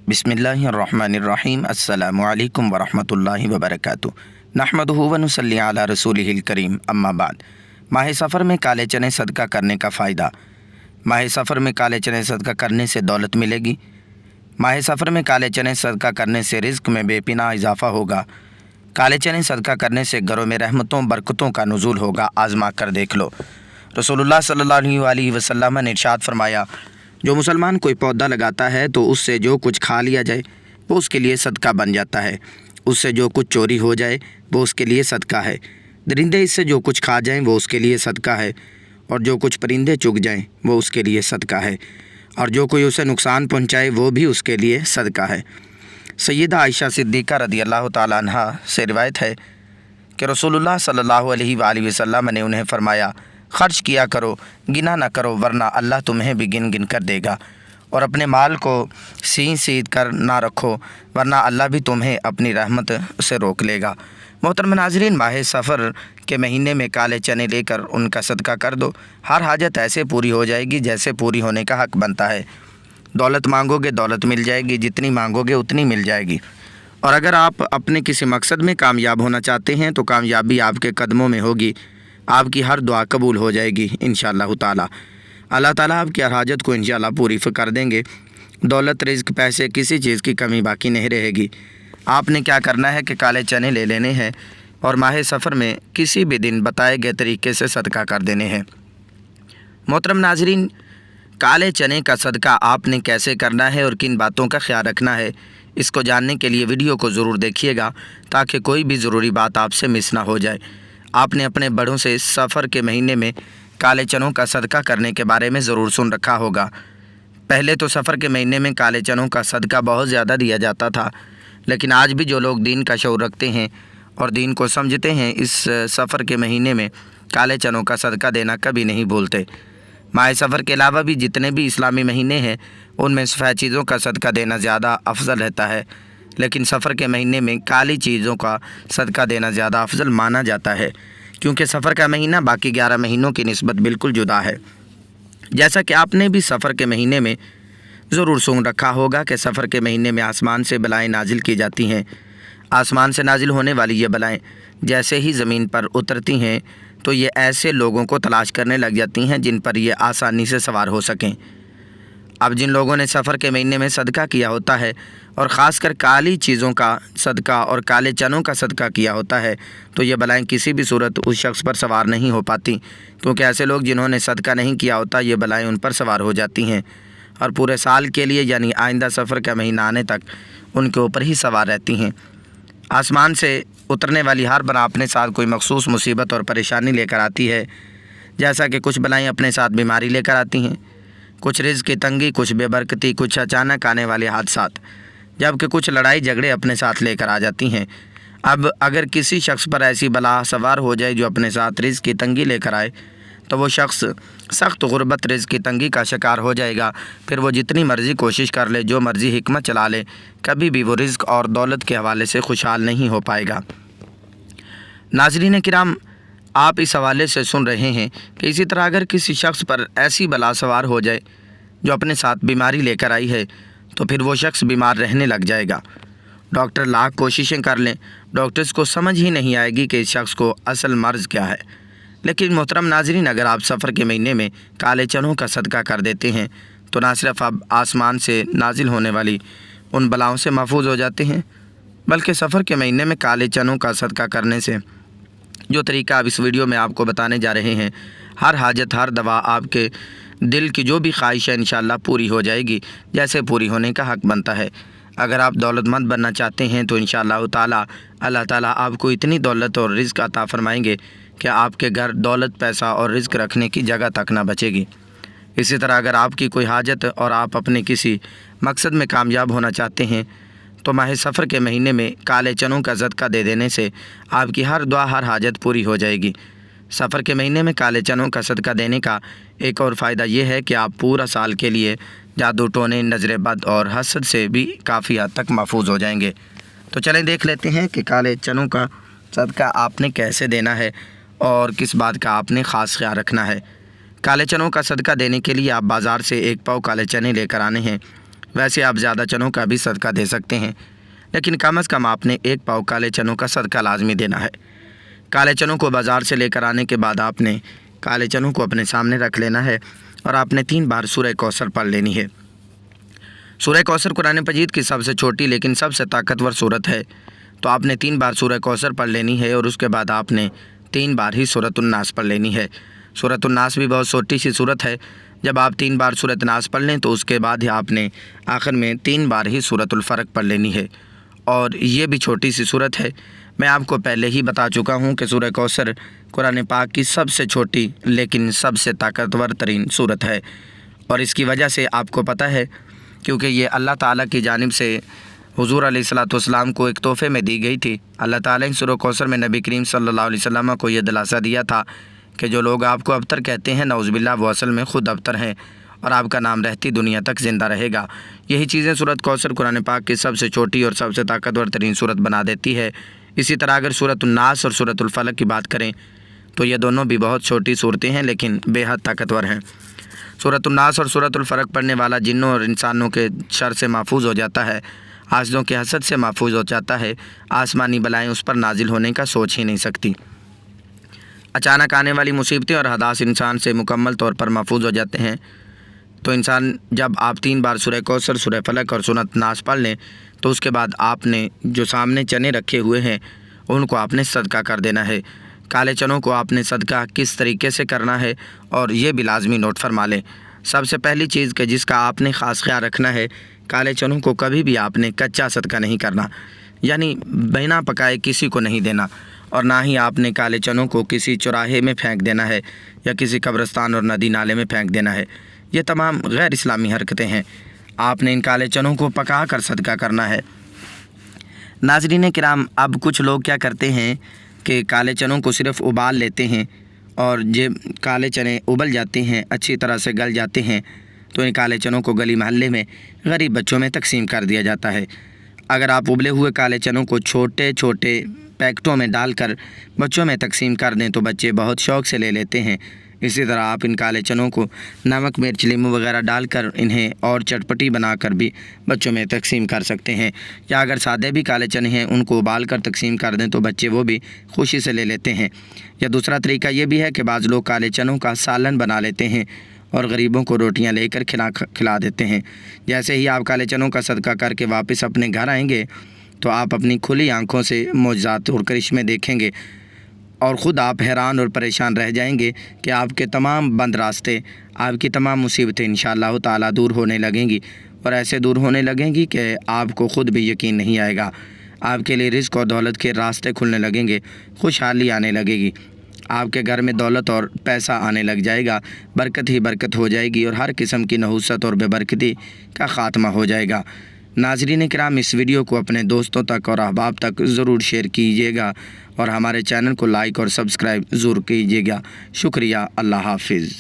बिस्मिल्लाहिर्रहमानिर्रहीम। अस्सलामु अलैकुम वरहमतुल्लाहि वबरकातुहू। नहमदुहु व नुसल्ली अला रसूलिहिल करीम, अम्मा बाद। माह सफ़र में काले चने सदका करने का फ़ायदा। माह सफ़र में काले चने सदका करने से दौलत मिलेगी। माह सफ़र में काले चने सदका करने से रिज़्क़ में बेपनाह इजाफ़ा होगा। काले चने सदका करने से घरों में रहमतों बरकतों का नुज़ूल होगा। आज़मा कर देख लो। रसूलुल्लाह सल्लल्लाहु अलैहि वसल्लम ने इरशाद फरमाया, जो मुसलमान कोई पौधा लगाता है तो उससे जो कुछ खा लिया जाए वो उसके लिए सदका बन जाता है। उससे जो कुछ चोरी हो जाए वो उसके लिए सदका है। दरिंदे इससे जो कुछ खा जाएं वो उसके लिए सदका है। और जो कुछ परिंदे चुग जाएं वो उसके लिए सदका है। और जो कोई उसे नुकसान पहुंचाए वो भी उसके लिए सदका है। सैयदा आयशा सिद्दीक़ा रज़ियल्लाहु ताला अन्हा से रिवायत है कि रसूलुल्लाह सल्लल्लाहु अलैहि वसल्लम ने उन्हें फरमाया, खर्च किया करो, गिना ना करो, वरना अल्लाह तुम्हें भी गिन गिन कर देगा। और अपने माल को सींच कर ना रखो, वरना अल्लाह भी तुम्हें अपनी रहमत से रोक लेगा। मोहतरम नाज़रीन, माह सफ़र के महीने में काले चने लेकर उनका सदका कर दो। हर हाजत ऐसे पूरी हो जाएगी जैसे पूरी होने का हक़ बनता है। दौलत मांगोगे दौलत मिल जाएगी, जितनी मांगोगे उतनी मिल जाएगी। और अगर आप अपने किसी मकसद में कामयाब होना चाहते हैं तो कामयाबी आपके कदमों में होगी। आपकी हर दुआ कबूल हो जाएगी इंशाअल्लाह ताला। अल्लाह ताला आपकी हर हाजत को इंशाअल्लाह पूरी कर देंगे। दौलत, रिज़्क़, पैसे, किसी चीज़ की कमी बाकी नहीं रहेगी। आपने क्या करना है कि काले चने ले लेने हैं और माह सफ़र में किसी भी दिन बताए गए तरीके से सदका कर देने हैं। मोहतरम नाज़रीन, काले चने का सदका आपने कैसे करना है और किन बातों का ख्याल रखना है, इसको जानने के लिए वीडियो को ज़रूर देखिएगा ताकि कोई भी ज़रूरी बात आपसे मिस ना हो जाए। आपने अपने बड़ों से सफ़र के महीने में काले चनों का सदका करने के बारे में ज़रूर सुन रखा होगा। पहले तो सफ़र के महीने में काले चनों का सदका बहुत ज़्यादा दिया जाता था, लेकिन आज भी जो लोग दीन का शऊर रखते हैं और दीन को समझते हैं, इस सफ़र के महीने में काले चनों का सदका देना कभी नहीं भूलते। माह सफ़र के अलावा भी जितने भी इस्लामी महीने हैं उनमें सफ़ेद चीज़ों का सदका देना ज़्यादा अफजल रहता है, लेकिन सफ़र के महीने में काली चीज़ों का सदका देना ज़्यादा अफजल माना जाता है, क्योंकि सफ़र का महीना बाकी 11 महीनों की निस्बत बिल्कुल जुदा है। जैसा कि आपने भी सफ़र के महीने में ज़रूर सुन रखा होगा कि सफ़र के महीने में आसमान से बलाएँ नाजिल की जाती हैं। आसमान से नाजिल होने वाली ये बलाएँ जैसे ही ज़मीन पर उतरती हैं तो ये ऐसे लोगों को तलाश करने लग जाती हैं जिन पर ये आसानी से सवार हो सकें। अब जिन लोगों ने सफ़र के महीने में सदका किया होता है और ख़ासकर काली चीज़ों का सदका और काले चनों का सदका किया होता है तो ये बलाएँ किसी भी सूरत उस शख्स पर सवार नहीं हो पाती, क्योंकि ऐसे लोग जिन्होंने सदका नहीं किया होता ये बलाएँ उन पर सवार हो जाती हैं और पूरे साल के लिए यानी आइंदा सफ़र का महीना आने तक उनके ऊपर ही सवार रहती हैं। आसमान से उतरने वाली हर बला अपने साथ कोई मखसूस मुसीबत और परेशानी लेकर आती है। जैसा कि कुछ बलाएँ अपने साथ बीमारी लेकर आती हैं, कुछ रिज़्क़ की तंगी, कुछ बेबरकती, कुछ अचानक आने वाले हादसात, जबकि कुछ लड़ाई झगड़े अपने साथ लेकर आ जाती हैं। अब अगर किसी शख्स पर ऐसी बला सवार हो जाए जो अपने साथ रिज़्क़ की तंगी लेकर आए तो वो शख्स सख्त गुर्बत, रिज़्क़ की तंगी का शिकार हो जाएगा। फिर वो जितनी मर्ज़ी कोशिश कर ले, जो मर्ज़ी हिकमत चला ले, कभी भी वो रिज़्क़ और दौलत के हवाले से खुशहाल नहीं हो पाएगा। नाज़रीन किराम, आप इस हवाले से सुन रहे हैं कि इसी तरह अगर किसी शख्स पर ऐसी बला सवार हो जाए जो अपने साथ बीमारी लेकर आई है तो फिर वो शख्स बीमार रहने लग जाएगा। डॉक्टर लाख कोशिशें कर लें, डॉक्टर्स को समझ ही नहीं आएगी कि इस शख्स को असल मर्ज़ क्या है। लेकिन मोहतरम नाज़रीन, अगर आप सफ़र के महीने में काले चनों का सदका कर देते हैं तो ना सिर्फ आप आसमान से नाजिल होने वाली उन बलाओं से महफूज हो जाते हैं, बल्कि सफ़र के महीने में काले चनों का सदका करने से जो तरीका आप इस वीडियो में आपको बताने जा रहे हैं, हर हाजत, हर दवा, आपके दिल की जो भी ख्वाहिश है इंशाअल्लाह पूरी हो जाएगी जैसे पूरी होने का हक़ बनता है। अगर आप दौलतमंद बनना चाहते हैं तो इंशाअल्लाह ताला अल्लाह ताला आपको इतनी दौलत और रिज़्क़ अता फ़रमाएंगे कि आपके घर दौलत, पैसा और रिज़्क़ रखने की जगह तक ना बचेगी। इसी तरह अगर आपकी कोई हाजत और आप अपने किसी मकसद में कामयाब होना चाहते हैं तो माह सफ़र के महीने में काले चनों का सदका दे देने से आपकी हर दुआ, हर हाजत पूरी हो जाएगी। सफ़र के महीने में काले चनों का सदका देने का एक और फ़ायदा ये है कि आप पूरा साल के लिए जादू, टोने, नज़र बद और हसद से भी काफ़ी हद तक महफूज हो जाएंगे। तो चलें देख लेते हैं कि काले चनों का सदका आपने कैसे देना है और किस बात का आपने ख़ास ख्याल रखना है। काले चनों का सदका देने के लिए आप बाज़ार से 1 पाव काले चने लेकर आने हैं। ویسے آپ زیادہ چنوں کا بھی صدقہ دے سکتے ہیں، لیکن کم از کم آپ نے 1 پاؤ کالے چنوں کا صدقہ لازمی دینا ہے۔ کالے چنوں کو بازار سے لے کر آنے کے بعد آپ نے کالے چنوں کو اپنے سامنے رکھ لینا ہے اور آپ نے 3 بار سورہ کوثر پڑھ لینی ہے۔ سورہ کوثر قرآن مجید کی سب سے چھوٹی لیکن سب سے طاقتور سورت ہے، تو آپ نے 3 بار سورہ کوثر پڑھ لینی ہے اور اس کے بعد آپ نے 3 بار ہی سورۃ الناس پڑھ لینی ہے۔ سورۃ الناس بھی بہت چھوٹی سی سورت ہے، جب آپ 3 بار سورۃ الناس پڑھ لیں تو اس کے بعد ہی آپ نے آخر میں 3 بار ہی سورۃ الفلق پڑھ لینی ہے، اور یہ بھی چھوٹی سی سورت ہے۔ میں آپ کو پہلے ہی بتا چکا ہوں کہ سورہ کوثر قرآن پاک کی سب سے چھوٹی لیکن سب سے طاقتور ترین سورت ہے، اور اس کی وجہ سے آپ کو پتہ ہے کیونکہ یہ اللہ تعالیٰ کی جانب سے حضور علیہ الصلوۃ والسلام کو ایک تحفے میں دی گئی تھی۔ اللہ تعالیٰ نے سورہ کوثر میں نبی کریم صلی اللہ علیہ وسلم کو یہ دلاسا دیا تھا کہ جو لوگ آپ کو ابتر کہتے ہیں نعوذ باللہ وہ اصل میں خود ابتر ہیں، اور آپ کا نام رہتی دنیا تک زندہ رہے گا۔ یہی چیزیں سورۃ کوثر قرآن پاک کی سب سے چھوٹی اور سب سے طاقتور ترین سورت بنا دیتی ہے۔ اسی طرح اگر سورۃ الناس اور سورۃ الفلق کی بات کریں تو یہ دونوں بھی بہت چھوٹی صورتیں ہیں لیکن بے حد طاقتور ہیں۔ سورۃ الناس اور سورۃ الفلق پڑھنے والا جنوں اور انسانوں کے شر سے محفوظ ہو جاتا ہے، حاسدوں کے حسد سے محفوظ ہو جاتا ہے، آسمانی بلائیں اس پر نازل ہونے کا سوچ ہی نہیں سکتی۔ اچانک آنے والی مصیبتیں اور حدث انسان سے مکمل طور پر محفوظ ہو جاتے ہیں۔ تو انسان جب آپ 3 بار سورہ کوثر، سورہ فلق اور سورۃ الناس پڑھ لیں تو اس کے بعد آپ نے جو سامنے چنے رکھے ہوئے ہیں ان کو آپ نے صدقہ کر دینا ہے۔ کالے چنوں کو آپ نے صدقہ کس طریقے سے کرنا ہے اور یہ بھی لازمی نوٹ فرما لیں۔ سب سے پہلی چیز کہ جس کا آپ نے خاص خیال رکھنا ہے، کالے چنوں کو کبھی بھی آپ نے کچا صدقہ نہیں کرنا، یعنی بنا پکائے کسی کو نہیں دینا، اور نہ ہی آپ نے کالے چنوں کو کسی چوراہے میں پھینک دینا ہے یا کسی قبرستان اور ندی نالے میں پھینک دینا ہے۔ یہ تمام غیر اسلامی حرکتیں ہیں۔ آپ نے ان کالے چنوں کو پکا کر صدقہ کرنا ہے۔ ناظرین کرام، اب کچھ لوگ کیا کرتے ہیں کہ کالے چنوں کو صرف ابال لیتے ہیں، اور جب کالے چنے ابل جاتے ہیں، اچھی طرح سے گل جاتے ہیں، تو ان کالے چنوں کو گلی محلے میں غریب بچوں میں تقسیم کر دیا جاتا ہے۔ اگر آپ ابلے ہوئے کالے چنوں کو چھوٹے چھوٹے پیکٹوں میں ڈال کر بچوں میں تقسیم کر دیں تو بچے بہت شوق سے لے لیتے ہیں۔ اسی طرح آپ ان کالے چنوں کو نمک، مرچ، لیموں وغیرہ ڈال کر انہیں اور چٹپٹی بنا کر بھی بچوں میں تقسیم کر سکتے ہیں، یا اگر سادے بھی کالے چنے ہیں ان کو ابال کر تقسیم کر دیں تو بچے وہ بھی خوشی سے لے لیتے ہیں۔ یا دوسرا طریقہ یہ بھی ہے کہ بعض لوگ کالے چنوں کا سالن بنا لیتے ہیں اور غریبوں کو روٹیاں لے کر کھلا دیتے ہیں۔ جیسے ہی آپ کالے چنوں کا صدقہ کر کے واپس اپنے گھر آئیں گے تو آپ اپنی کھلی آنکھوں سے معجزات اور کرشمے دیکھیں گے، اور خود آپ حیران اور پریشان رہ جائیں گے کہ آپ کے تمام بند راستے، آپ کی تمام مصیبتیں انشاءاللہ تعالیٰ دور ہونے لگیں گی، اور ایسے دور ہونے لگیں گی کہ آپ کو خود بھی یقین نہیں آئے گا۔ آپ کے لیے رزق اور دولت کے راستے کھلنے لگیں گے، خوشحالی آنے لگے گی، آپ کے گھر میں دولت اور پیسہ آنے لگ جائے گا، برکت ہی برکت ہو جائے گی، اور ہر قسم کی نحوست اور بے برکتی کا خاتمہ ہو جائے گا۔ ناظرین کرام، اس ویڈیو کو اپنے دوستوں تک اور احباب تک ضرور شیئر کیجیے گا، اور ہمارے چینل کو لائک اور سبسکرائب ضرور کیجیے گا۔ شکریہ، اللہ حافظ۔